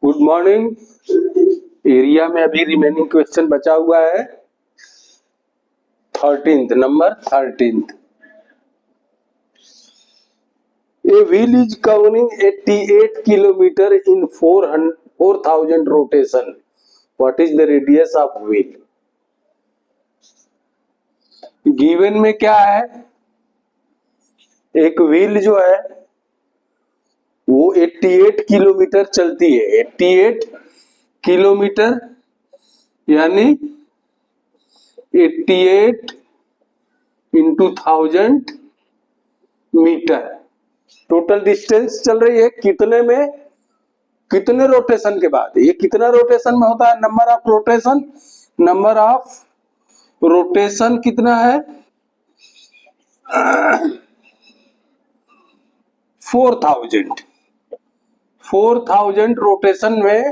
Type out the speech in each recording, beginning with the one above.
Good morning. Area में अभी remaining question बचा हुआ है 13th number 13th। A wheel is covering 88 kilometer in 4,000 rotation. What is the radius of wheel? Given में क्या है, एक व्हील जो है वो 88 किलोमीटर चलती है। 88 किलोमीटर यानी 88 इंटू 1000 मीटर टोटल डिस्टेंस चल रही है। कितने में, कितने रोटेशन के बाद, ये कितना रोटेशन में होता है? Number of rotation, number of rotation कितना है? 4000 रोटेशन में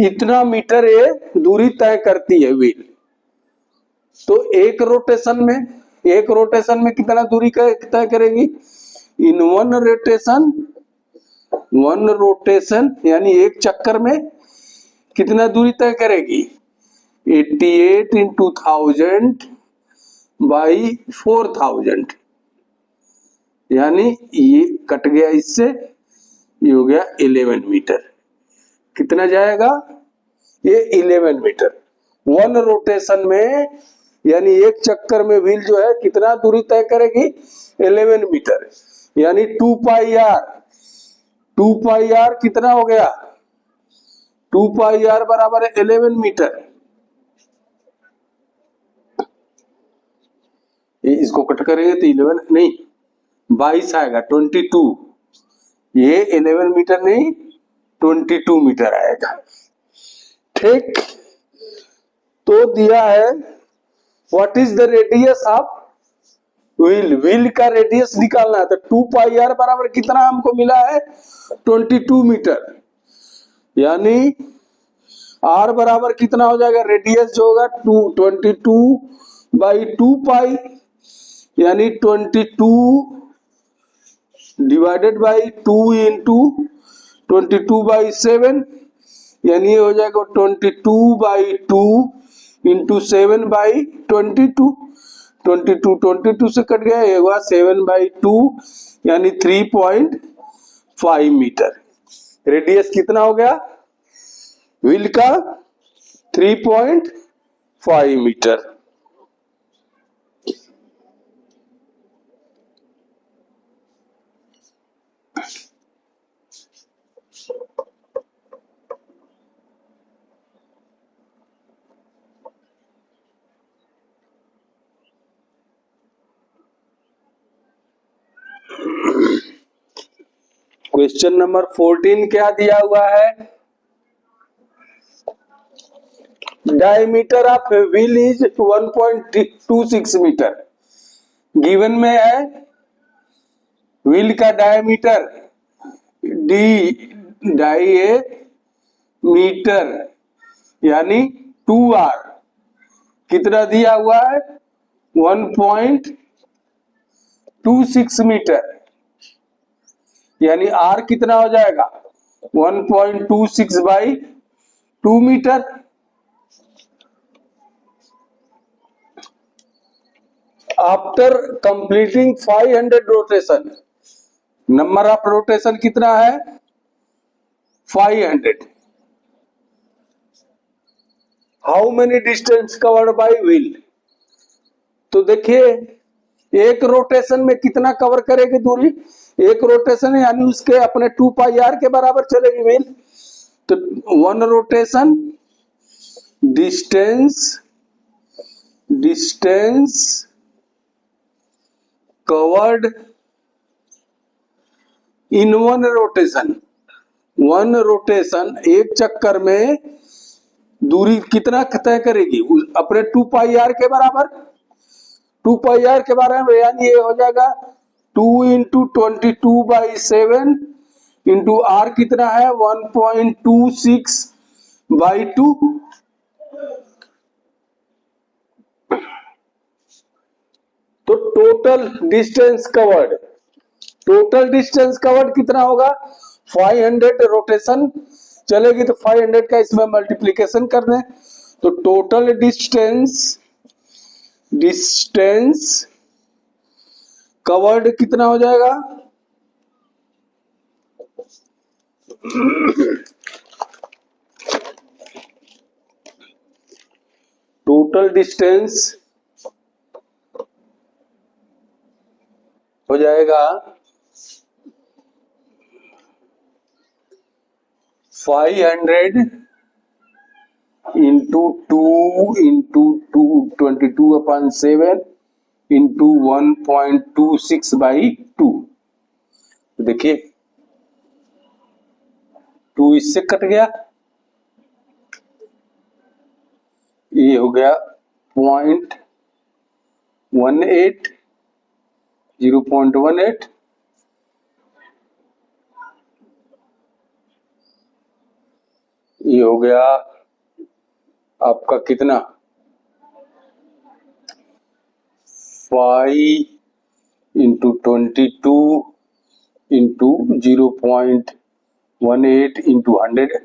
इतना मीटर ये दूरी तय करती है व्हील। तो एक रोटेशन में कितना दूरी तय करेगी? इन वन रोटेशन यानी एक चक्कर में कितना दूरी तय करेगी? 88 इंटू 1000 बाई 4000 यानी ये कट गया, इससे ये हो गया 11 मीटर। कितना जाएगा? ये 11 मीटर। वन रोटेशन में यानी एक चक्कर में व्हील जो है कितना दूरी तय करेगी? 11 मीटर यानी 2 पाई आर कितना हो गया? 2 पाई आर बराबर है 11 मीटर। इसको कट करेंगे तो 11 नहीं 22 आएगा, 22। ये 11 मीटर नहीं 22 मीटर आएगा। ठीक, तो दिया है what is the radius of wheel. Wheel का रेडियस निकालना है तो 2 पाई आर बराबर कितना हमको मिला है? 22 मीटर यानी आर बराबर कितना हो जाएगा? रेडियस जो होगा 22 बाई 2 पाई यानी 22 डिवाइडेड बाई 2 इंटू 22 बाई 7 यानी ये हो जाएगा 22 बाई 2 इंटू 7 बाई 22। 22 से कट गया, ये हुआ 7 बाई 2 यानी 3.5 मीटर। रेडियस कितना हो गया व्हील का? 3.5 मीटर। क्वेश्चन नंबर 14 क्या दिया हुआ है? Diameter of wheel is 1.26 metre. Given में है व्हील का डायमीटर डायमीटर यानी 2r कितना दिया हुआ है? 1.26 मीटर यानी r कितना हो जाएगा? 1.26 by 2 metre. After completing 500 rotation, number of rotation कितना है? 500। How many distance covered by wheel? तो देखिए एक रोटेशन में कितना कवर करेगी दूरी? एक रोटेशन यानी उसके अपने 2 पाई आर के बराबर चलेगी व्हील। तो one rotation distance covered in one rotation एक चक्कर में दूरी कितना तय करेगी? अपने 2 पाई आर के बराबर। 2 पाई आर के बराबर यानी ये हो जाएगा 2 इंटू 22 बाई 7 इंटू आर कितना है? 1.26 बाई 2। तो टोटल डिस्टेंस कवर्ड कितना होगा? 500 रोटेशन चलेगी तो 500 का इसमें मल्टीप्लीकेशन कर दें, तो टोटल डिस्टेंस कवर्ड कितना हो जाएगा? टोटल डिस्टेंस हो जाएगा 500 इंटू 22/7 इंटू 1.26/2। देखिए 2 इससे कट गया, ये हो गया 0.18 0.18, ये हो गया आपका कितना 5 इंटू 22 इंटू 0.18 इंटू 100,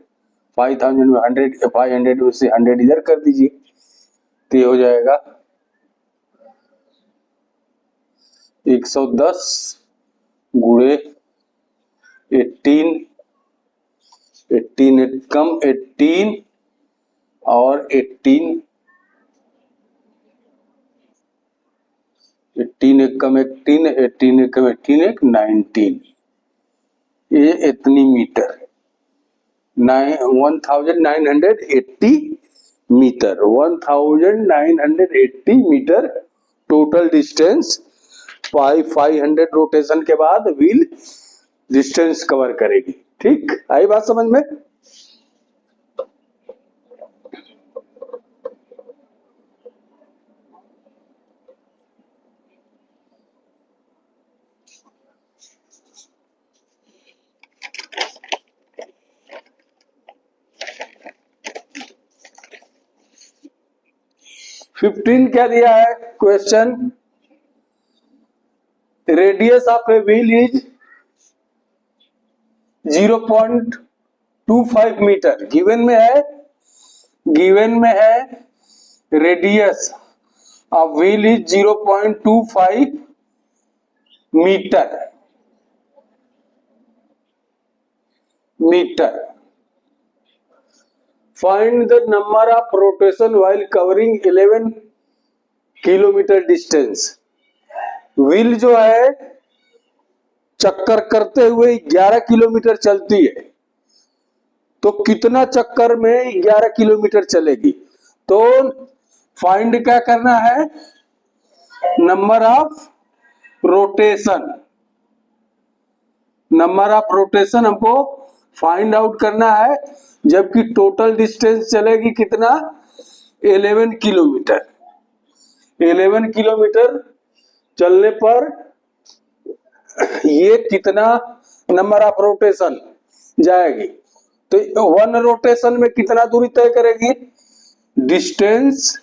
5000 में 100, 500 में से 100 इधर कर दीजिए, तो ये हो जाएगा 110 गुणे 18 एक कम 18 और 18 एक कम 18 एक कम 18 एक 19, ये इतनी metre 1980 metre 1980 metre total distance 500 rotation के बाद व्हील डिस्टेंस कवर करेगी। ठीक, आई बात समझ में? फिफ्टीन क्या दिया है question? Radius of a wheel is 0.25 metre. Given में है radius of wheel is 0.25 metre. Find the number of rotation while covering 11 kilometre distance. Wheel जो है चक्कर करते हुए 11 किलोमीटर चलती है, तो कितना चक्कर में 11 किलोमीटर चलेगी? तो फाइंड क्या करना है? Number of rotation. Number of rotation हमको फाइंड आउट करना है, जबकि टोटल डिस्टेंस चलेगी कितना? 11 किलोमीटर। 11 किलोमीटर चलने पर ये कितना नंबर ऑफ रोटेशन जाएगी? तो 1 रोटेशन में कितना दूरी तय करेगी? Distance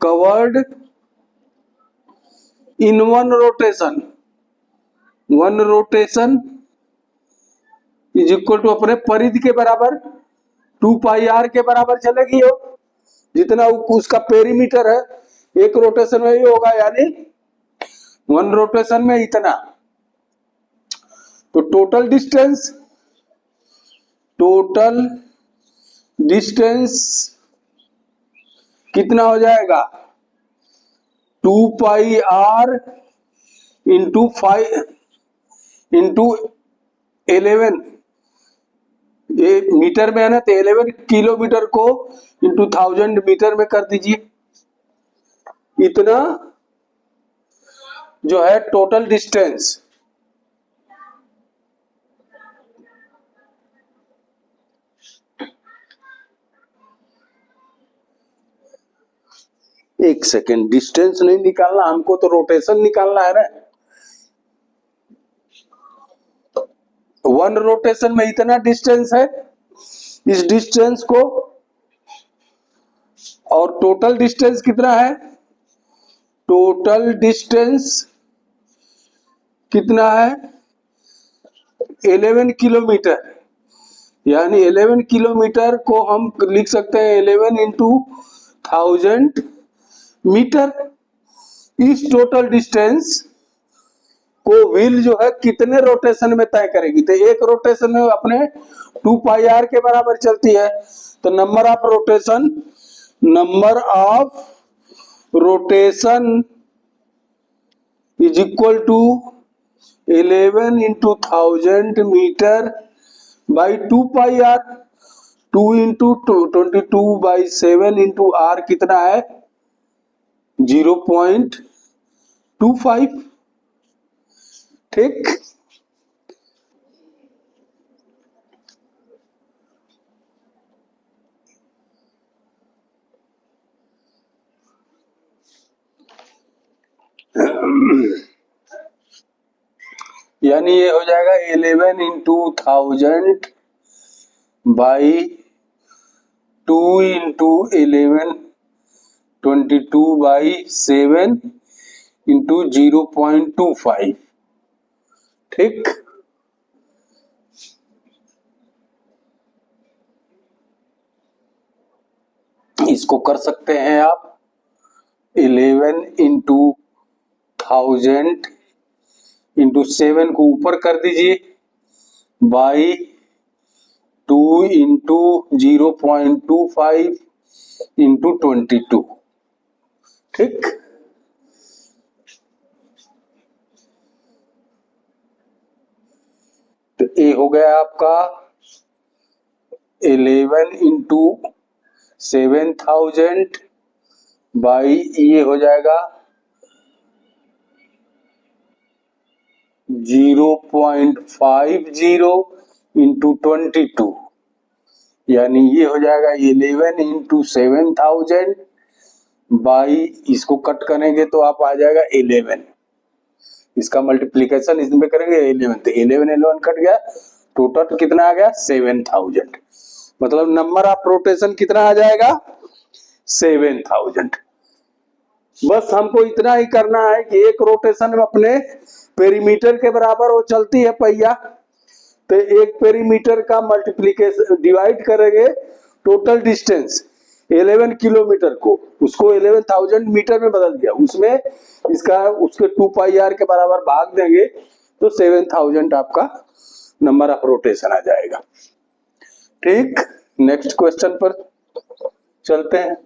covered in 1 rotation. 1 rotation is equal to अपने परिधि के बराबर 2πr के बराबर चलेगी हो, जितना उसका पेरीमीटर है। एक रोटेशन में ही होगा, यानी 1 रोटेशन में इतना। तो टोटल डिस्टेंस कितना हो जाएगा? 2πr इंटू 5 इंटू 11, ये मीटर में है ना, तो 11 किलोमीटर को इंटू 1000 मीटर में कर दीजिए। इतना जो है टोटल डिस्टेंस। एक सेकेंड, डिस्टेंस नहीं निकालना हमको, तो रोटेशन निकालना है ना। 1 रोटेशन में इतना डिस्टेंस है, इस डिस्टेंस को, और टोटल डिस्टेंस कितना है? टोटल डिस्टेंस कितना है? 11 किलोमीटर, यानी 11 किलोमीटर को हम लिख सकते हैं 11 इंटू 1000 मीटर। इस टोटल डिस्टेंस को व्हील जो है कितने रोटेशन में तय करेगी, तो एक रोटेशन में अपने 2 पाई आर के बराबर चलती है, तो number of rotation is equal to 11 into 1000 metre by 2 pi R. 2 into 22 by 7 into R कितना है 0.25। ठीक, यानी ये हो जाएगा 11 into 1000 by 2 into 11 22 by 7 into 0.25। ठीक, इसको कर सकते हैं आप 11 इंटू 1000 इंटू 7 को ऊपर कर दीजिए बाई 2 इंटू 0.25 इंटू 22। ठीक, तो ए हो गया आपका 11 इंटू 7000 बाई ये हो जाएगा 0.50 इंटू 22, यानी ये हो जाएगा 11 इंटू 7000 बाई, इसको कट करेंगे तो आप आ जाएगा 11, इसका मल्टीप्लीकेशन इसमें करेंगे 11, तो 11 कट गया, टोटल कितना आ गया 7000, मतलब नंबर ऑफ रोटेशन कितना आ जाएगा 7000। बस हमको इतना ही करना है कि एक रोटेशन में अपने पेरीमीटर के बराबर वो चलती है पहिया, तो एक पेरीमीटर का मल्टीप्लीकेशन डिवाइड करेंगे टोटल डिस्टेंस 11 किलोमीटर को, उसको 11,000 मीटर में बदल दिया, उसमें इसका उसके 2 पाई आर के बराबर भाग देंगे तो 7000 आपका नंबर ऑफ रोटेशन आ जाएगा। ठीक, नेक्स्ट क्वेश्चन पर चलते हैं।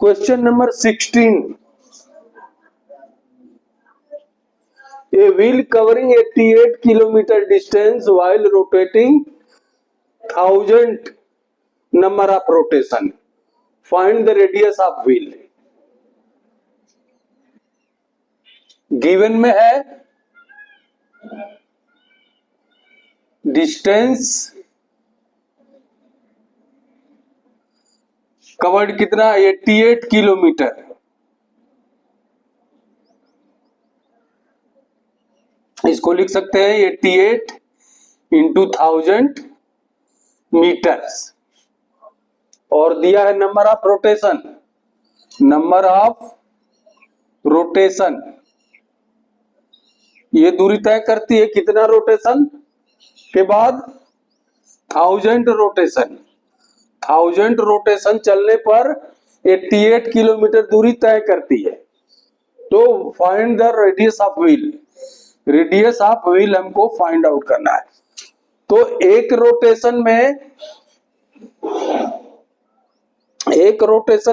Question number 16. A wheel covering 88 kilometer distance while rotating 1000 number of rotation. Find the radius of wheel. Given में है distance कवर्ड कितना 88 किलोमीटर, इसको लिख सकते हैं 88 इंटू 1000 मीटर्स, और दिया है नंबर ऑफ रोटेशन, ये दूरी तय करती है कितना रोटेशन के बाद 1000 रोटेशन चलने पर 88 किलोमीटर दूरी तय करती है। तो find the radius of wheel हमको फाइंड आउट करना है। तो एक रोटेशन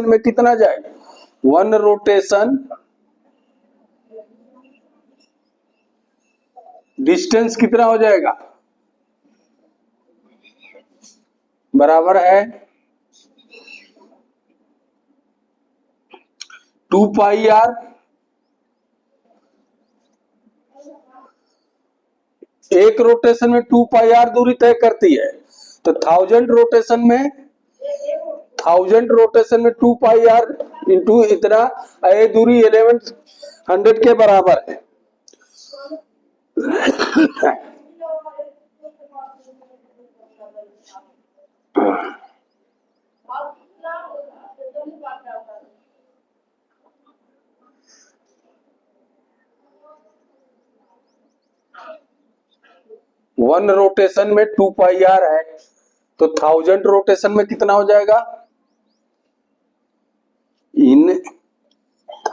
में कितना जाएगा, 1 रोटेशन डिस्टेंस कितना हो जाएगा, बराबर है 2 पाई आर। एक रोटेशन में 2 पाई आर दूरी तय करती है, तो 1000 रोटेशन में 2 पाई आर इंटू इतना, ये दूरी 1100 के बराबर है। 1 रोटेशन में 2 पाई आर है, तो 1000 रोटेशन में कितना हो जाएगा? In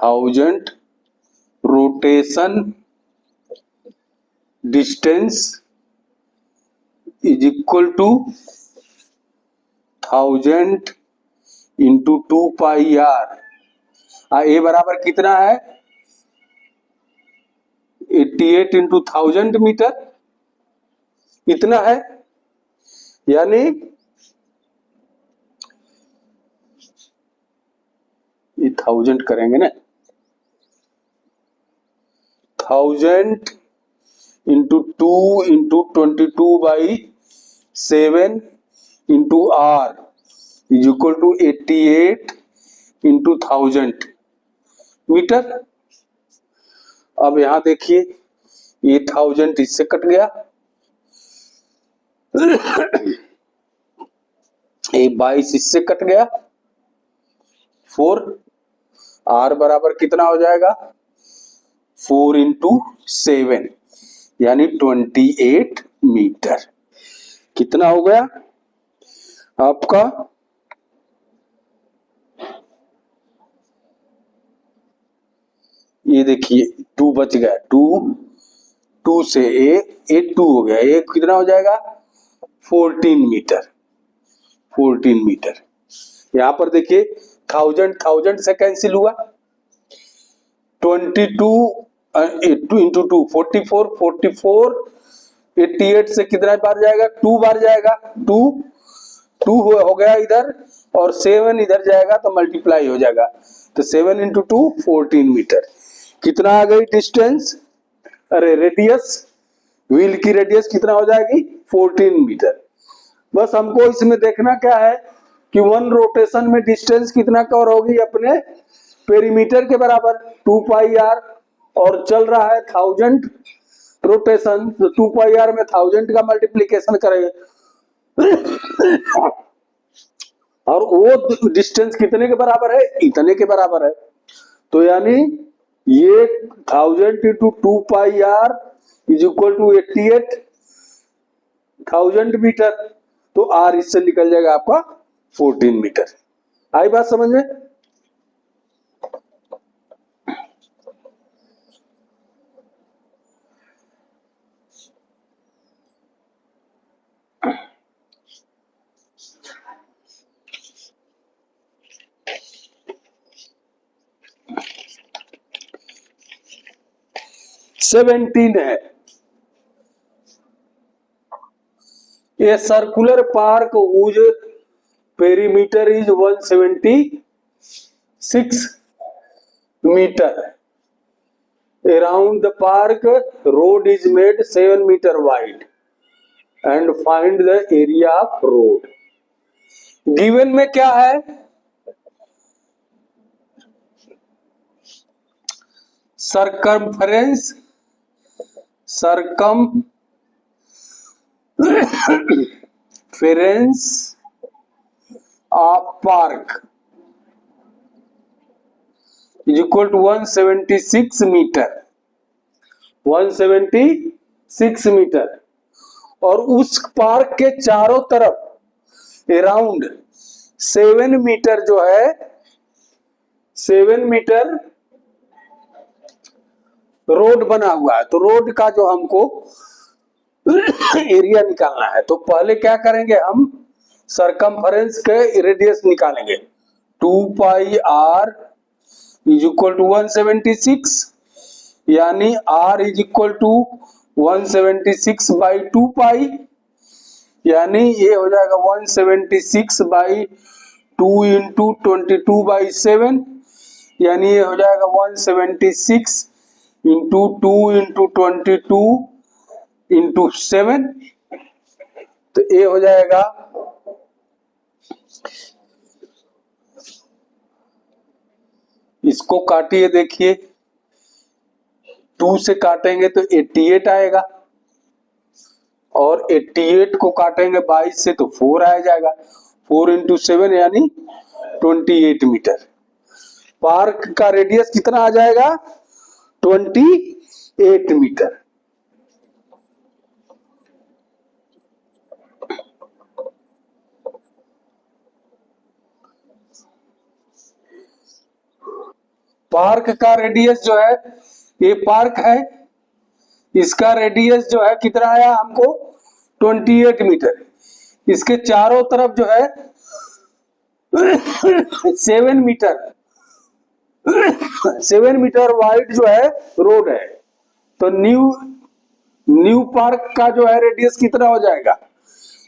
1000 rotation distance is equal to 1000 into 2 pi r. A बराबर कितना है? 88 इंटू 1000 मीटर, इतना है। यानी ये 1000 करेंगे ना, 1000 into 2 into 22/7 into R is equal to 88 into 1000 metre. अब यहां देखिए, ये 1000 इससे कट गया, ये 22 इससे कट गया, 4। आर बराबर कितना हो जाएगा? 4 इंटू 7 यानी 28 मीटर। कितना हो गया आपका? ये देखिए 2 बच गया, 2 से ए 2 हो गया, ये कितना हो जाएगा? 14 मीटर। 14 मीटर। यहां पर देखिए 1000 से कैंसिल हुआ, 22 इंटू 2 44 88 से कितना बार जाएगा? 2 बार जाएगा, 2 हो गया इधर, और 7 इधर जाएगा तो मल्टीप्लाई हो जाएगा, तो 7 इंटू 2 14 मीटर। कितना आ गई डिस्टेंस? अरे रेडियस, व्हील की रेडियस कितना हो जाएगी? 14 मीटर। बस हमको इसमें देखना क्या है कि 1 रोटेशन में डिस्टेंस कितना कवर होगी? अपने पेरीमीटर के बराबर 2 पाई आर, और चल रहा है 1000 रोटेशन, तो 2 पाई आर में 1000 का मल्टीप्लीकेशन करेंगे और वो डिस्टेंस कितने के बराबर है? इतने के बराबर है। तो यानी ये 1000 into 2 pi R is equal to 88,000 metre, तो आर इससे निकल जाएगा आपका 14 मीटर। आई बात समझ में? सेवेंटीन है। ये circular park whose perimeter is 176 metre. Around the park road is made 7 metre wide and find the area of road. Given में क्या है? Circumference of park is equal to 176 metre, 176 metre. और उस पार्क के चारों तरफ अराउंड 7 मीटर जो है, 7 मीटर रोड बना हुआ है। तो रोड का जो हमको एरिया निकालना है, तो पहले क्या करेंगे? हम सरकमफ्रेंस के रेडियस निकालेंगे। 2 pi R is equal to 176, यानी आर इज इक्वल टू 176/2 पाई, यानी ये हो जाएगा 176/2 इंटू 22/7, यानी ये हो जाएगा 176 इंटू 2 इंटू 22 इंटू 7, तो ये हो जाएगा इसको काटिए, देखिए 2 से काटेंगे तो 88 आएगा, और 88 को काटेंगे 22 से तो 4 आ जाएगा, 4 इंटू 7 यानी 28 मीटर। पार्क का रेडियस कितना आ जाएगा? 28 मीटर। पार्क का रेडियस जो है, ये पार्क है, इसका रेडियस जो है कितना आया हमको 28 मीटर। इसके चारों तरफ जो है 7 मीटर 7 मीटर वाइड जो है रोड है। तो न्यू पार्क का जो है रेडियस कितना हो जाएगा,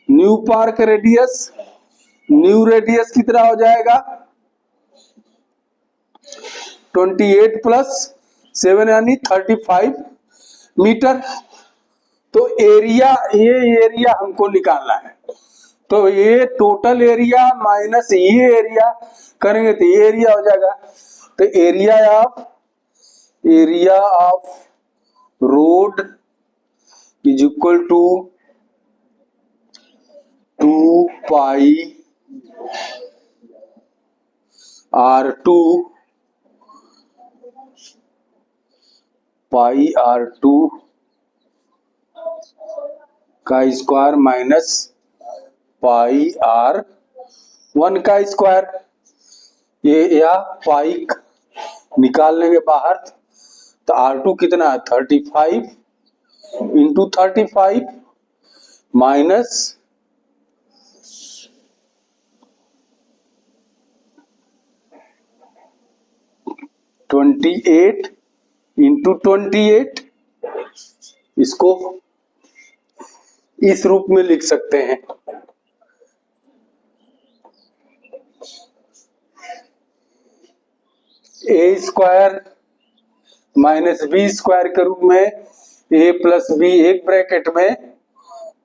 new park radius, new radius कितना हो जाएगा 28 प्लस 7 यानी 35 मीटर। तो एरिया, ये एरिया हमको निकालना है। तो ये टोटल एरिया माइनस ये एरिया करेंगे तो ये एरिया हो जाएगा। तो area of road is equal to 2 pi R2 pi R2 का स्क्वायर माइनस पाई R1 का स्क्वायर। ये या पाई निकाल लेंगे बाहर तो R2 कितना है 35 इंटू 35 माइनस 28 इंटू 28, इसको इस रूप में लिख सकते हैं। ए स्क्वायर माइनस बी स्क्वायर के रूप में ए प्लस बी एक ब्रैकेट में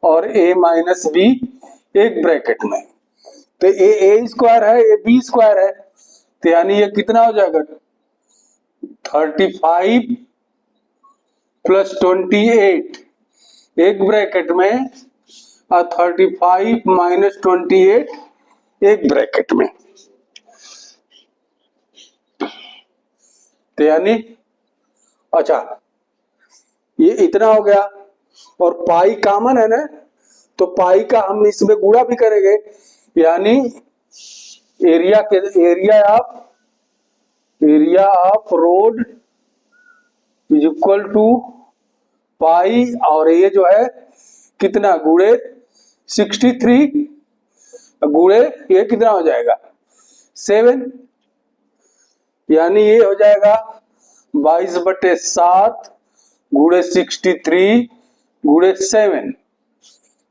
और ए माइनस बी एक ब्रैकेट में। तो ए स्क्वायर है, ए बी स्क्वायर है, तो यानी ये कितना हो जाएगा 35 प्लस 28 एक ब्रैकेट में और 35 माइनस 28 एक ब्रैकेट में। तो यानी अच्छा ये इतना हो गया और पाई कॉमन है ना, तो पाई का हम इसमें गुणा भी करेंगे, यानी area of road is equal to pi, और ये जो है कितना गुणे 63 गुणे ये कितना हो जाएगा 7, यानी ये हो जाएगा 22/7 गुणे 63 गुणे 7,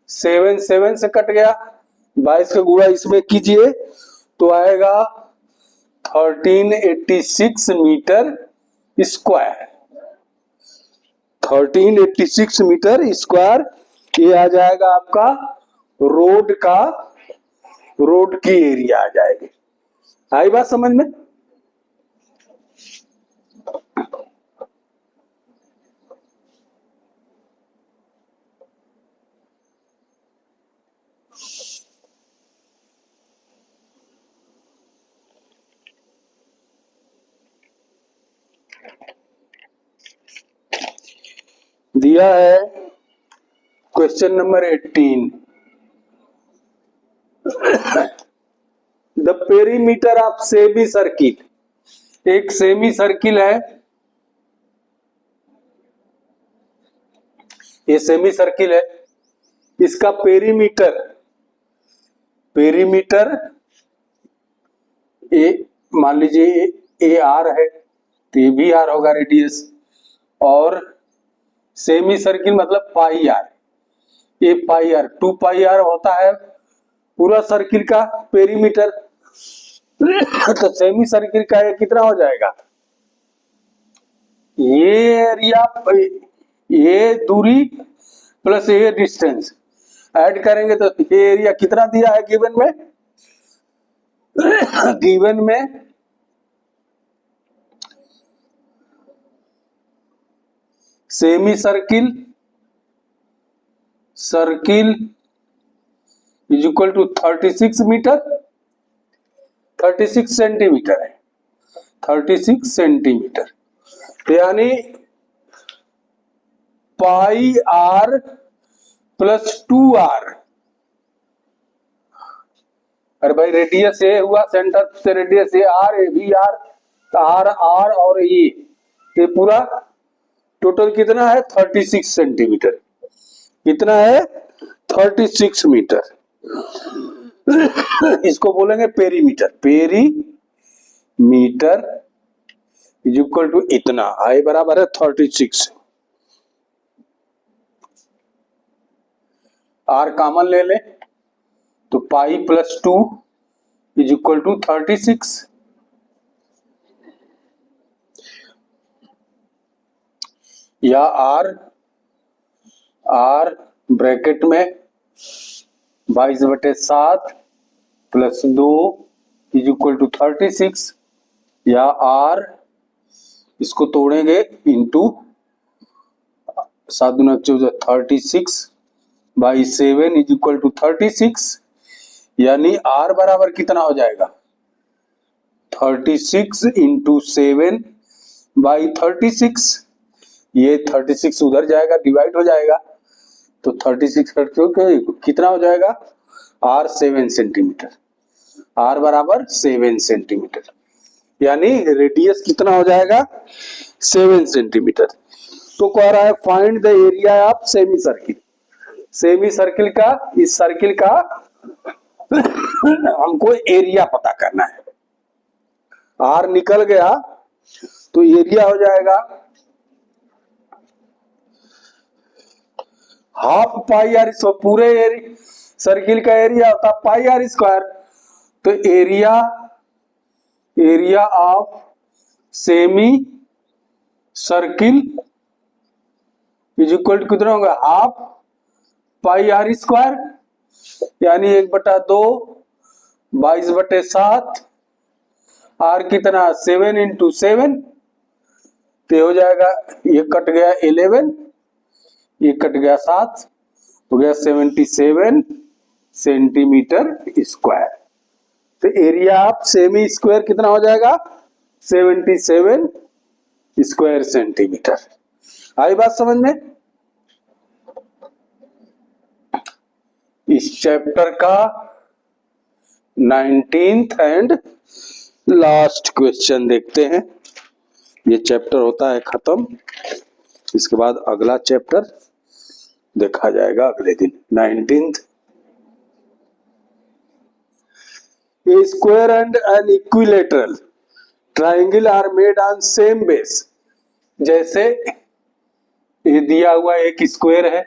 7 से कट गया, 22 का गुणा इसमें कीजिए तो आएगा 1386 मीटर स्क्वायर। 1386 मीटर स्क्वायर ये आ जाएगा आपका रोड की एरिया आ जाएगी। आई बात समझ में? दिया है question number 18, the perimeter of semi circle. एक सेमी सर्किल है, ये सेमी सर्किल है, इसका पेरीमीटर ए मान लीजिए ए आर है तो ये भी आर होगा रेडियस, और सेमी सर्किल मतलब पाई आर, ये पाई आर 2 पाई आर होता है पूरा सर्किल का पेरीमीटर। तो सेमी सर्किल का ये कितना हो जाएगा, ये एरिया, ये दूरी प्लस ये डिस्टेंस ऐड करेंगे तो ये एरिया कितना दिया है गिवन में, गिवन में semi circle is equal to 36 metre, 36 centimetre है, 36 सेंटीमीटर। यानी पाई आर प्लस 2r, अरे भाई रेडियस ए हुआ, सेंटर से रेडियस ए आर, ए भी आर, आर आर और ये पूरा टोटल कितना है 36 सेंटीमीटर। कितना है 36 मीटर। इसको बोलेंगे perimeter. Perimeter is equal to इतना, आई बराबर है 36। आर कॉमन ले ले तो pi plus 2 is equal to 36। या आर ब्रैकेट में 22/7 प्लस 2 इज इक्वल टू 36। या आर इसको तोड़ेंगे इंटू 7 दूना 14 36/7 इज इक्वल टू 36। यानी आर बराबर कितना हो जाएगा 36 इंटू 7/36। ये 36 उधर जाएगा, डिवाइड हो जाएगा, तो 36 करके कितना हो जाएगा आर 7 सेंटीमीटर। आर बराबर 7 सेंटीमीटर, यानी रेडियस कितना हो जाएगा 7 सेंटीमीटर। तो कह रहा है find the area of semi circle. Semi circle का, इस सर्किल का हमको एरिया पता करना है। आर निकल गया तो एरिया हो जाएगा हाफ पाई आर स्क्वायर। पूरे सर्किल का एरिया होता है पाई आर स्क्वायर। तो area of semi circle is equal to कितना होगा हाफ पाई आर स्क्वायर, यानी 1/2 22/7। आर कितना 7 इंटू 7, तो हो जाएगा, ये कट गया 11, ये कट गया 7, हो गया 77 सेंटीमीटर स्क्वायर। तो एरिया ऑफ सेमी स्क्वायर कितना हो जाएगा 77 स्क्वायर सेंटीमीटर। आई बात समझ में। इस चैप्टर का 19th एंड लास्ट क्वेश्चन देखते हैं। ये चैप्टर होता है खत्म, इसके बाद अगला चैप्टर देखा जाएगा अगले दिन 19th। A square and an equilateral triangle are made on same base। जैसे ये दिया हुआ एक स्क्वायर है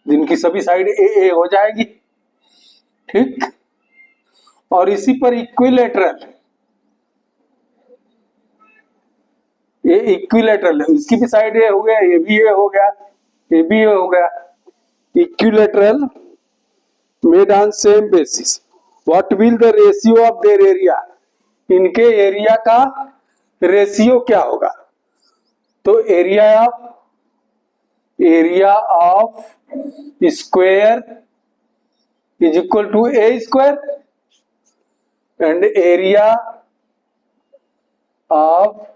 जिनकी सभी साइड ए हो जाएगी, ठीक। और इसी पर इक्विलेटरल, ये इक्विलेटरल है, इसकी भी साइड ए हो गया, ये भी ए हो गया, ये भी ए हो गया। Equilateral made on same basis, what will the ratio of their area. इनके एरिया का रेशियो क्या होगा। तो area of square is equal to a square and area of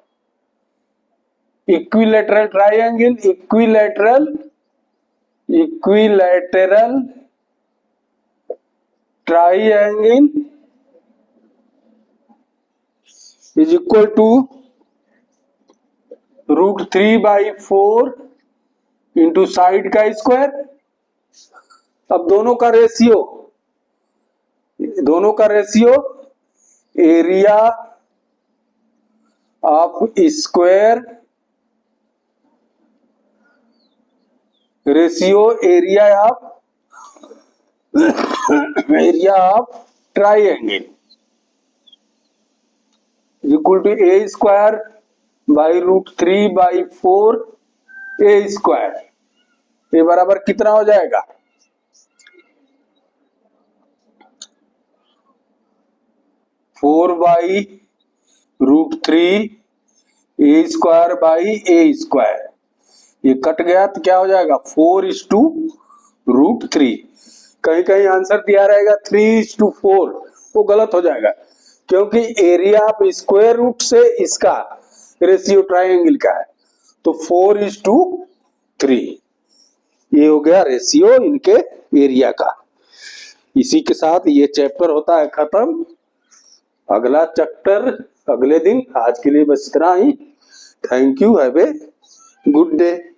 equilateral triangle, equilateral triangle is equal to √3/4 into side का square. अब दोनों का ratio area of square ratio area of triangle equal to a square by √3/4 a square. ये बराबर कितना हो जाएगा 4/√3 ए square by A square. ये कट गया तो क्या हो जाएगा 4:√3। कहीं कहीं आंसर दिया रहेगा 3:4, वो गलत हो जाएगा क्योंकि एरिया ऑफ स्क्वायर रूट से इसका रेशियो ट्राइंगल का है, तो 4:3 ये हो गया रेशियो इनके एरिया का। इसी के साथ ये चैप्टर होता है खत्म। अगला चैप्टर अगले दिन। आज के लिए बस इतना ही। Thank you, have a good day.